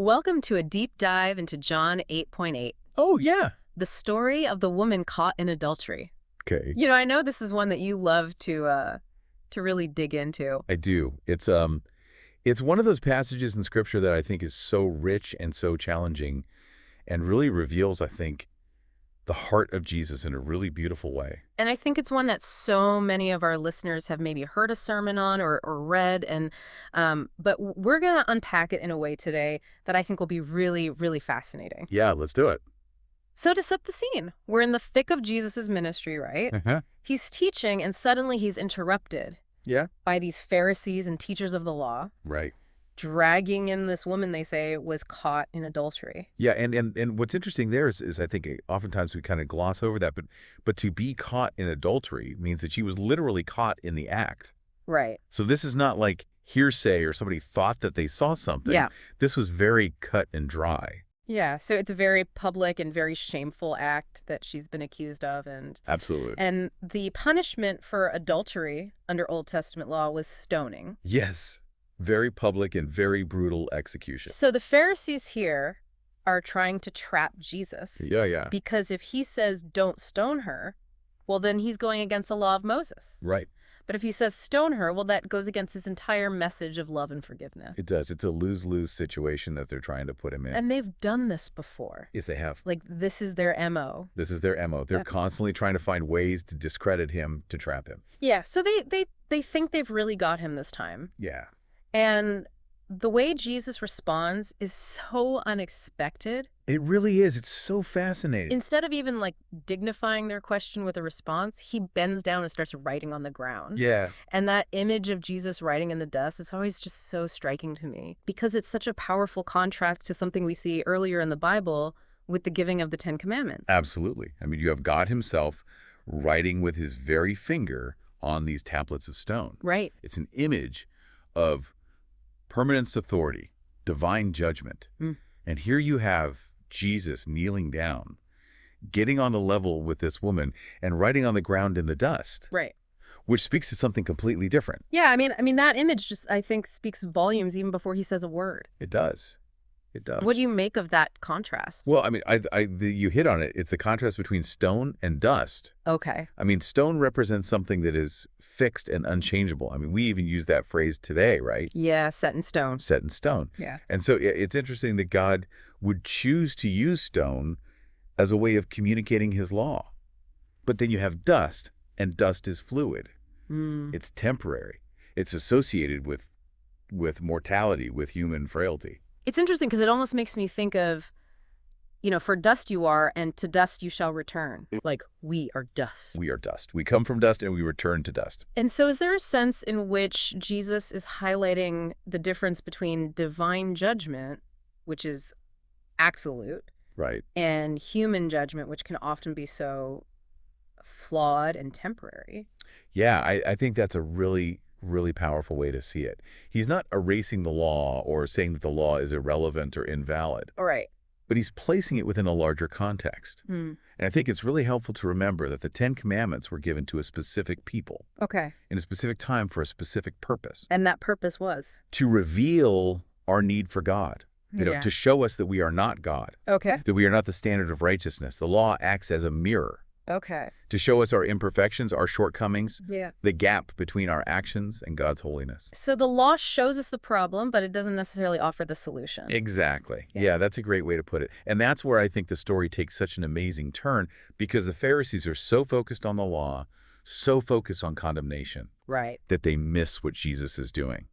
Welcome to a deep dive into John 8.8, Oh, yeah. the story of the woman caught in adultery. Okay. I know this is one that you love to really dig into. I do. It's one of those passages in Scripture that I think is so rich and so challenging and really reveals, I think, the heart of Jesus in a really beautiful way. And I think it's one that so many of our listeners have maybe heard a sermon on or read, but we're going to unpack it in a way today that I think will be really, really fascinating. Yeah, let's do it. So to set the scene, we're in the thick of Jesus's ministry, right? Uh-huh. He's teaching, and suddenly he's interrupted Yeah. by these Pharisees and teachers of the law, Right. dragging in this woman they say was caught in adultery. Yeah, and what's interesting there is I think oftentimes we kind of gloss over that, but to be caught in adultery means that she was literally caught in the act. Right. So this is not like hearsay or somebody thought that they saw something. Yeah. This was very cut and dry. Yeah. So it's a very public and very shameful act that she's been accused of. Absolutely. And the punishment for adultery under Old Testament law was stoning. Yes. Very public and very brutal execution. So the Pharisees here are trying to trap Jesus. Yeah. Because if he says, don't stone her, well, then he's going against the law of Moses. Right. But if he says stone her, well, that goes against his entire message of love and forgiveness. It does. It's a lose-lose situation that they're trying to put him in. And they've done this before. Yes, they have. Like, this is their MO. This is their MO. They're Yeah. constantly trying to find ways to discredit him, to trap him. Yeah, so they think they've really got him this time. Yeah. And the way Jesus responds is so unexpected. It really is. It's so fascinating. Instead of even, like, dignifying their question with a response, he bends down and starts writing on the ground. Yeah. And that image of Jesus writing in the dust is always just so striking to me because it's such a powerful contrast to something we see earlier in the Bible with the giving of the Ten Commandments. Absolutely. I mean, you have God himself writing with his very finger on these tablets of stone. Right. It's an image of permanence authority, divine judgment. And here you have Jesus kneeling down, getting on the level with this woman and writing on the ground in the dust. Right. Which speaks to something completely different. Yeah, I mean that image just, I think, speaks volumes even before he says a word. It does. It does. What do you make of that contrast? Well, I mean, you hit on it. It's the contrast between stone and dust. Okay. I mean, stone represents something that is fixed and unchangeable. I mean, we even use that phrase today, right? Yeah, set in stone. Set in stone. Yeah. And so it's interesting that God would choose to use stone as a way of communicating his law. But then you have dust, and dust is fluid. It's temporary. It's associated with mortality, with human frailty. It's interesting because it almost makes me think of, for dust you are, and to dust you shall return. Like, we are dust. We are dust. We come from dust and we return to dust. And so is there a sense in which Jesus is highlighting the difference between divine judgment, which is absolute, Right. and human judgment, which can often be so flawed and temporary? Yeah, I think that's a really powerful way to see it. He's not erasing the law or saying that the law is irrelevant or invalid. All right. But he's placing it within a larger context. And I think it's really helpful to remember that the Ten Commandments were given to a specific people Okay. in a specific time for a specific purpose. And that purpose was? To reveal our need for God, Yeah. to show us that we are not God, Okay. that we are not the standard of righteousness. The law acts as a mirror Okay. to show us our imperfections, our shortcomings, Yeah. the gap between our actions and God's holiness. So the law shows us the problem, but it doesn't necessarily offer the solution. Exactly. Yeah, that's a great way to put it. And that's where I think the story takes such an amazing turn, because the Pharisees are so focused on the law, so focused on condemnation, Right. that they miss what Jesus is doing.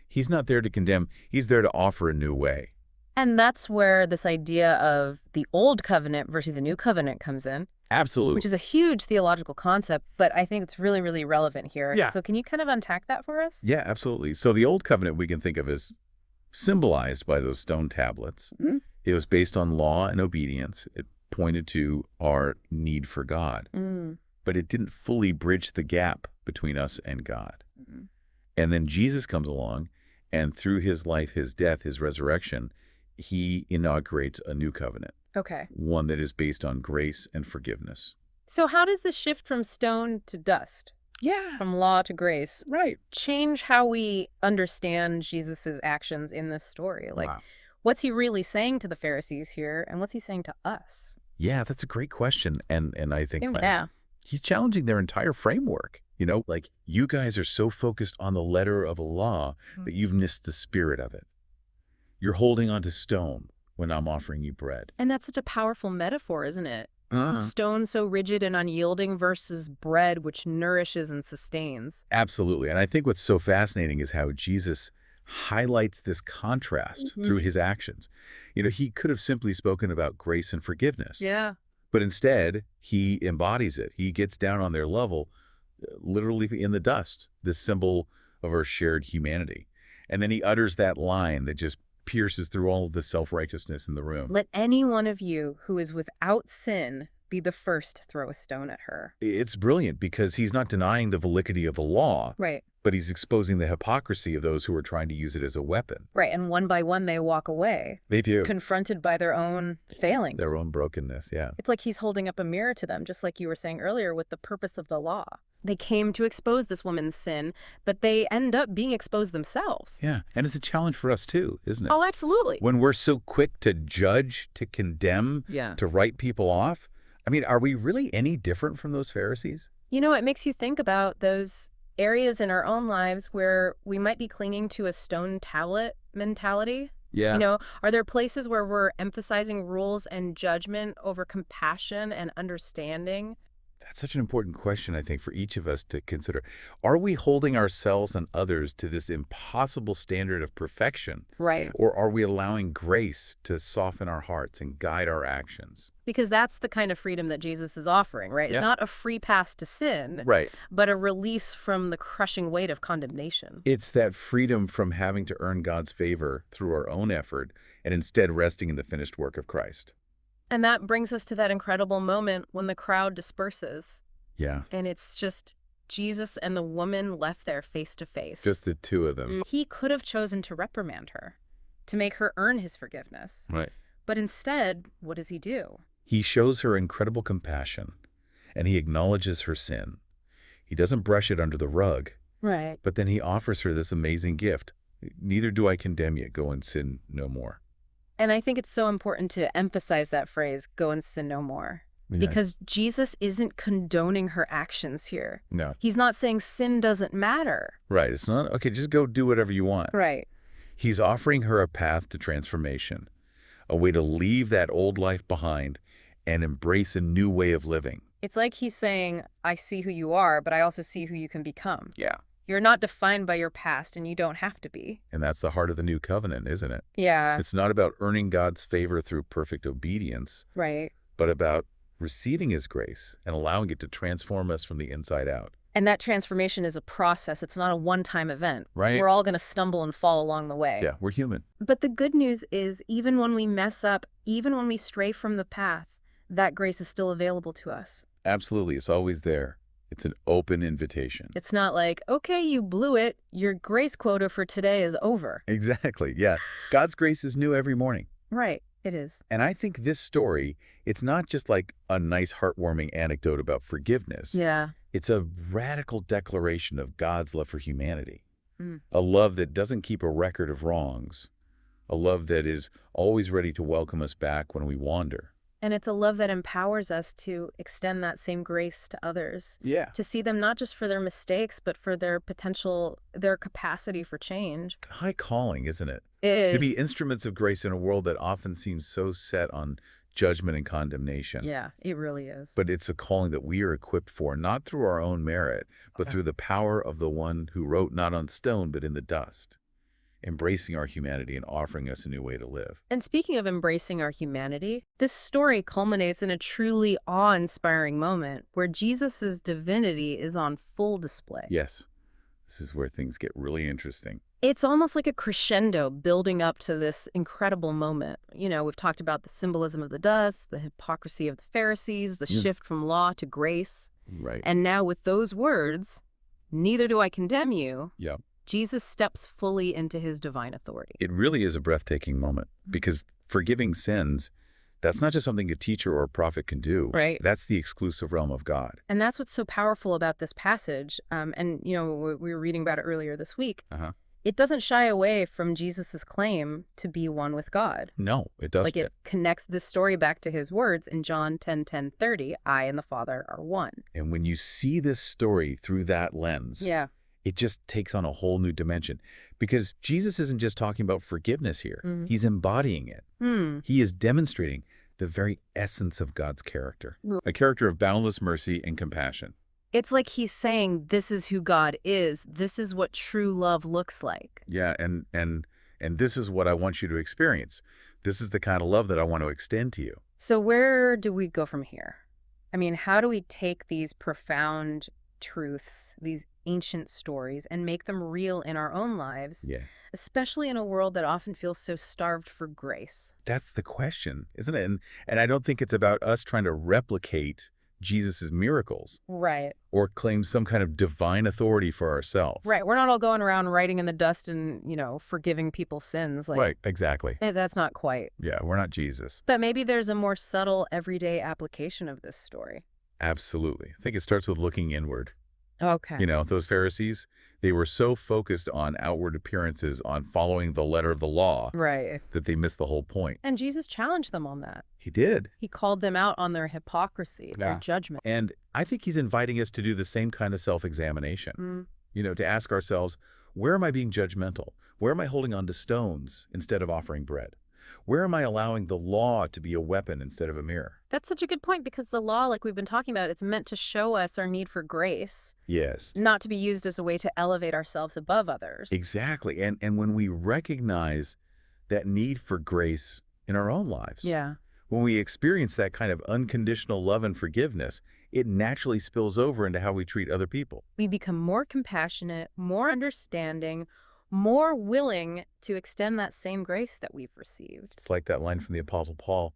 He's not there to condemn. He's there to offer a new way. And that's where this idea of the old covenant versus the new covenant comes in. Absolutely. Which is a huge theological concept, but I think it's really, really relevant here. Yeah. So can you kind of unpack that for us? Yeah, absolutely. So the Old Covenant we can think of as symbolized by those stone tablets. It was based on law and obedience. It pointed to our need for God. But it didn't fully bridge the gap between us and God. And then Jesus comes along, and through his life, his death, his resurrection, he inaugurates a new covenant. Okay. One that is based on grace and forgiveness. So how does the shift from stone to dust, Yeah. from law to grace, Right. change how we understand Jesus's actions in this story? Like, Wow. What's he really saying to the Pharisees here, and what's he saying to us? Yeah, that's a great question. And I think Yeah. he's challenging their entire framework. Like you guys are so focused on the letter of a law that you've missed the spirit of it. You're holding on to stone when I'm offering you bread. And that's such a powerful metaphor, isn't it? Uh-huh. Stone so rigid and unyielding versus bread which nourishes and sustains. Absolutely. And I think what's so fascinating is how Jesus highlights this contrast through his actions. He could have simply spoken about grace and forgiveness, Yeah. but instead he embodies it. He gets down on their level, literally in the dust, this symbol of our shared humanity. And then he utters that line that just pierces through all of the self-righteousness in the room. Let any one of you who is without sin be the first to throw a stone at her. It's brilliant because he's not denying the validity of the law, Right. but he's exposing the hypocrisy of those who are trying to use it as a weapon. Right. And one by one, they walk away, They do. confronted by their own failings. Their own brokenness, yeah. It's like he's holding up a mirror to them, just like you were saying earlier with the purpose of the law. They came to expose this woman's sin, but they end up being exposed themselves. Yeah, and it's a challenge for us too, isn't it? Oh, absolutely. When we're so quick to judge, to condemn, Yeah. to write people off, are we really any different from those Pharisees? It makes you think about those areas in our own lives where we might be clinging to a stone tablet mentality. Yeah. Are there places where we're emphasizing rules and judgment over compassion and understanding? That's such an important question, I think, for each of us to consider. Are we holding ourselves and others to this impossible standard of perfection? Right. Or are we allowing grace to soften our hearts and guide our actions? Because that's the kind of freedom that Jesus is offering, right? Yeah. Not a free pass to sin, Right. but a release from the crushing weight of condemnation. It's that freedom from having to earn God's favor through our own effort and instead resting in the finished work of Christ. And that brings us to that incredible moment when the crowd disperses. Yeah. And it's just Jesus and the woman left there face to face. Just the two of them. He could have chosen to reprimand her, to make her earn his forgiveness. Right. But instead, what does he do? He shows her incredible compassion, and he acknowledges her sin. He doesn't brush it under the rug, Right. but then he offers her this amazing gift. Neither do I condemn you. Go and sin no more. And I think it's so important to emphasize that phrase, go and sin no more. Yeah. Because Jesus isn't condoning her actions here. No. He's not saying sin doesn't matter. Right. It's not, okay, just go do whatever you want. Right. He's offering her a path to transformation, a way to leave that old life behind and embrace a new way of living. It's like he's saying, I see who you are, but I also see who you can become. Yeah. You're not defined by your past, and you don't have to be. And that's the heart of the new covenant, isn't it? Yeah. It's not about earning God's favor through perfect obedience, Right. but about receiving his grace and allowing it to transform us from the inside out. And that transformation is a process. It's not a one-time event. Right. We're all going to stumble and fall along the way. Yeah, we're human. But the good news is, even when we mess up, even when we stray from the path, that grace is still available to us. Absolutely. It's always there. It's an open invitation. It's not like, okay, you blew it. Your grace quota for today is over. Exactly. Yeah. God's grace is new every morning. Right. It is. And I think this story, it's not just like a nice, heartwarming anecdote about forgiveness. Yeah. It's a radical declaration of God's love for humanity. Mm. A love that doesn't keep a record of wrongs. A love that is always ready to welcome us back when we wander. And it's a love that empowers us to extend that same grace to others. Yeah. To see them not just for their mistakes, but for their potential, their capacity for change. It's a high calling, isn't it? It is. To be instruments of grace in a world that often seems so set on judgment and condemnation. Yeah, it really is. But it's a calling that we are equipped for, not through our own merit, but through the power of the one who wrote not on stone, but in the dust, embracing our humanity and offering us a new way to live. And speaking of embracing our humanity, this story culminates in a truly awe-inspiring moment where Jesus' divinity is on full display. Yes, this is where things get really interesting. It's almost like a crescendo building up to this incredible moment. We've talked about the symbolism of the dust, the hypocrisy of the Pharisees, the shift from law to grace. Right. And now with those words, neither do I condemn you, Yeah. Jesus steps fully into his divine authority. It really is a breathtaking moment because forgiving sins, that's not just something a teacher or a prophet can do. Right. That's the exclusive realm of God. And that's what's so powerful about this passage. We were reading about it earlier this week. Uh-huh. it doesn't shy away from Jesus's claim to be one with God. No, it Like, doesn't. it connects this story back to his words in John 10:30, I and the Father are one. And when you see this story through that lens, Yeah. it just takes on a whole new dimension. Because Jesus isn't just talking about forgiveness here. Mm. He's embodying it. Hmm. He is demonstrating the very essence of God's character, Mm. a character of boundless mercy and compassion. It's like he's saying, this is who God is. This is what true love looks like. Yeah, and this is what I want you to experience. This is the kind of love that I want to extend to you. So where do we go from here? I mean, how do we take these profound truths, these ancient stories, and make them real in our own lives, Yeah. especially in a world that often feels so starved for grace? That's the question, isn't it? And I don't think it's about us trying to replicate Jesus's miracles Right. or claim some kind of divine authority for ourselves. Right. We're not all going around writing in the dust and, forgiving people's sins. Like, Right, exactly. That's not quite. Yeah, we're not Jesus. But maybe there's a more subtle, everyday application of this story. Absolutely. I think it starts with looking inward. Okay. Those Pharisees, they were so focused on outward appearances, on following the letter of the law, Right. that they missed the whole point. And Jesus challenged them on that. He did. He called them out on their hypocrisy, their Yeah. judgment. And I think he's inviting us to do the same kind of self-examination. To ask ourselves, where am I being judgmental? Where am I holding on to stones instead of offering bread? Where am I allowing the law to be a weapon instead of a mirror? That's such a good point, because the law, like we've been talking about, it's meant to show us our need for grace, Yes. not to be used as a way to elevate ourselves above others. Exactly. And when we recognize that need for grace in our own lives, Yeah. when we experience that kind of unconditional love and forgiveness, it naturally spills over into how we treat other people. We become more compassionate, more understanding, more willing to extend that same grace that we've received. It's like that line from the Apostle Paul.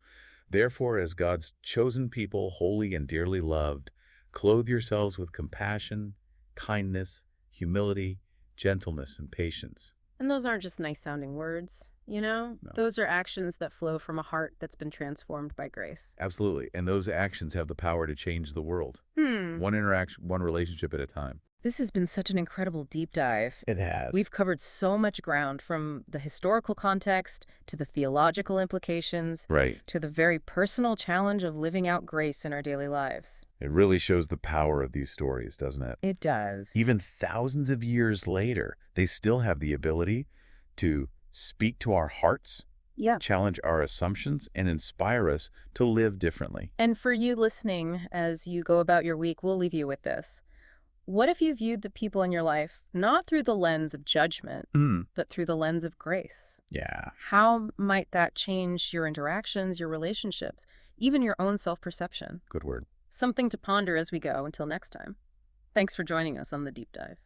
Therefore, as God's chosen people, holy and dearly loved, clothe yourselves with compassion, kindness, humility, gentleness, and patience. And those aren't just nice sounding words, No. Those are actions that flow from a heart that's been transformed by grace. Absolutely. And those actions have the power to change the world. One interaction, one relationship at a time. This has been such an incredible deep dive. It has. We've covered so much ground, from the historical context to the theological implications, Right. to the very personal challenge of living out grace in our daily lives. It really shows the power of these stories, doesn't it? It does. Even thousands of years later, they still have the ability to speak to our hearts, Yeah. challenge our assumptions, and inspire us to live differently. And for you listening, as you go about your week, we'll leave you with this. What if you viewed the people in your life not through the lens of judgment, but through the lens of grace? Yeah. How might that change your interactions, your relationships, even your own self-perception? Good word. Something to ponder as we go. Until next time. Thanks for joining us on The Deep Dive.